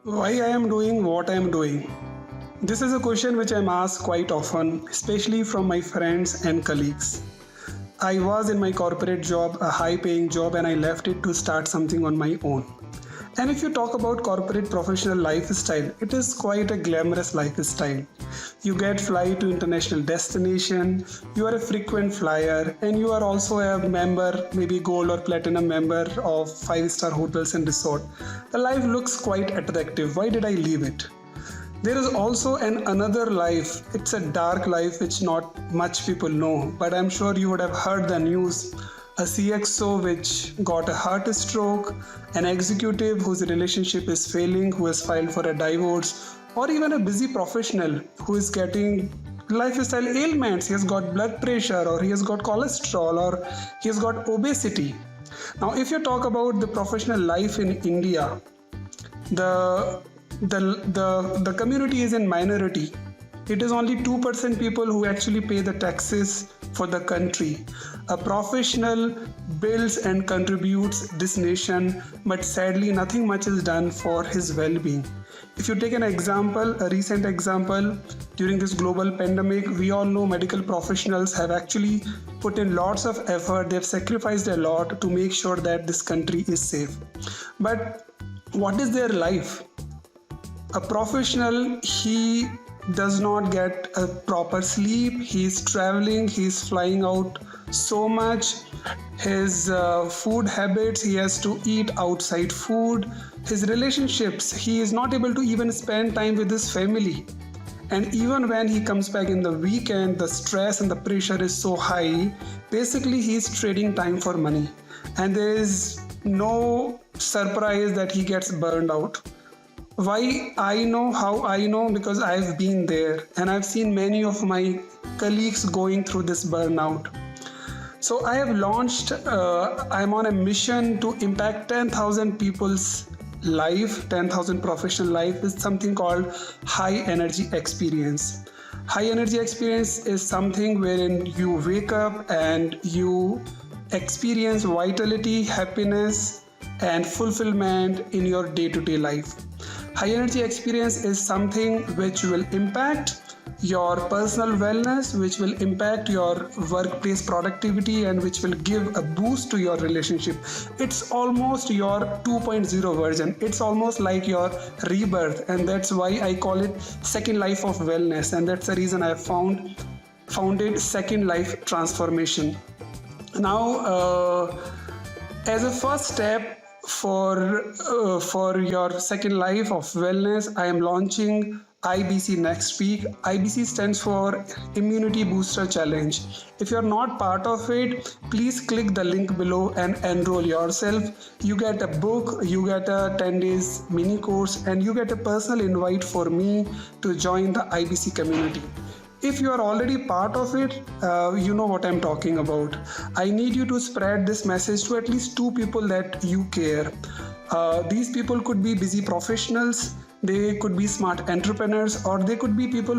Why I am doing what I am doing? This is a question which I'm asked quite often, especially from my friends and colleagues. I was in my corporate job, a high paying job, and I left it to start something on my own. And if you talk about corporate professional lifestyle, it is quite a glamorous lifestyle. You get fly to international destination, you are a frequent flyer, and you are also a member, maybe gold or platinum member of five-star hotels and resort. The life looks quite attractive. Why did I leave it? There is also an another life. It's a dark life which not much people know, but I'm sure you would have heard the news. A CXO which got a heart stroke, an executive whose relationship is failing, who has filed for a divorce, or even a busy professional who is getting lifestyle ailments. He has got blood pressure, or he has got cholesterol, or he has got obesity. Now, if you talk about the professional life in India, the the community is in minority. It is only 2% people who actually pay the taxes for the country. A professional builds and contributes this nation, but sadly nothing much is done for his well-being. If you take an example, a recent example, during this global pandemic, we all know medical professionals have actually put in lots of effort. They've sacrificed a lot to make sure that this country is safe. But what is their life? A professional, he does not get a proper sleep. He's traveling, he's flying out so much. His food habits, he has to eat outside food. His relationships, he is not able to even spend time with his family. And even when he comes back in the weekend, the stress and the pressure is so high. Basically, he's trading time for money, and there is no surprise that he gets burned out. Why I know, how I know? Because I've been there and I've seen many of my colleagues going through this burnout. So I have launched, I'm on a mission to impact 10,000 people's life, 10,000 professional life, is something called high energy experience. High energy experience is something wherein you wake up and you experience vitality, happiness, and fulfillment in your day to day life. High energy experience is something which will impact your personal wellness, which will impact your workplace productivity, and which will give a boost to your relationship. It's almost your 2.0 version. It's almost like your rebirth, and that's why I call it second life of wellness. And that's the reason I founded Second Life Transformation. Now, as a first step for your second life of wellness, I am launching IBC next week. IBC stands for Immunity Booster Challenge. If you're not part of it, please click the link below and enroll yourself. You get a book, you get a 10 days mini course, and you get a personal invite for me to join the IBC community. If you are already part of it, you know what I'm talking about. I need you to spread this message to at least two people that you care. These people could be busy professionals, they could be smart entrepreneurs, or they could be people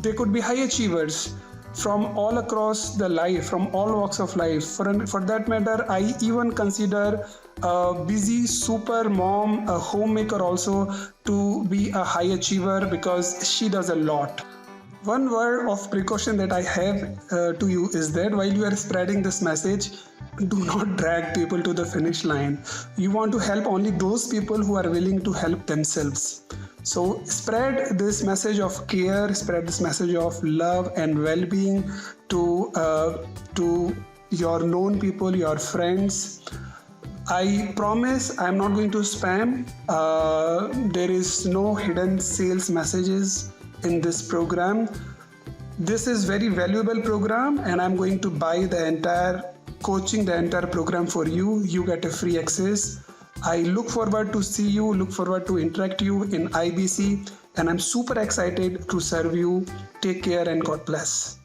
they could be high achievers from all across the life, from all walks of life. For that matter, I even consider a busy super mom, a homemaker also, to be a high achiever because she does a lot. One word of precaution that I have to you is that while you are spreading this message, do not drag people to the finish line. You want to help only those people who are willing to help themselves. So spread this message of care, spread this message of love and well-being to your known people, your friends. I promise I'm not going to spam. There is no hidden sales messages in this program. This is very valuable program, and I'm going to buy the entire coaching, the entire program for you. You get a free access. I look forward to see you, look forward to interact you in IBC, and I'm super excited to serve you. Take care and God bless.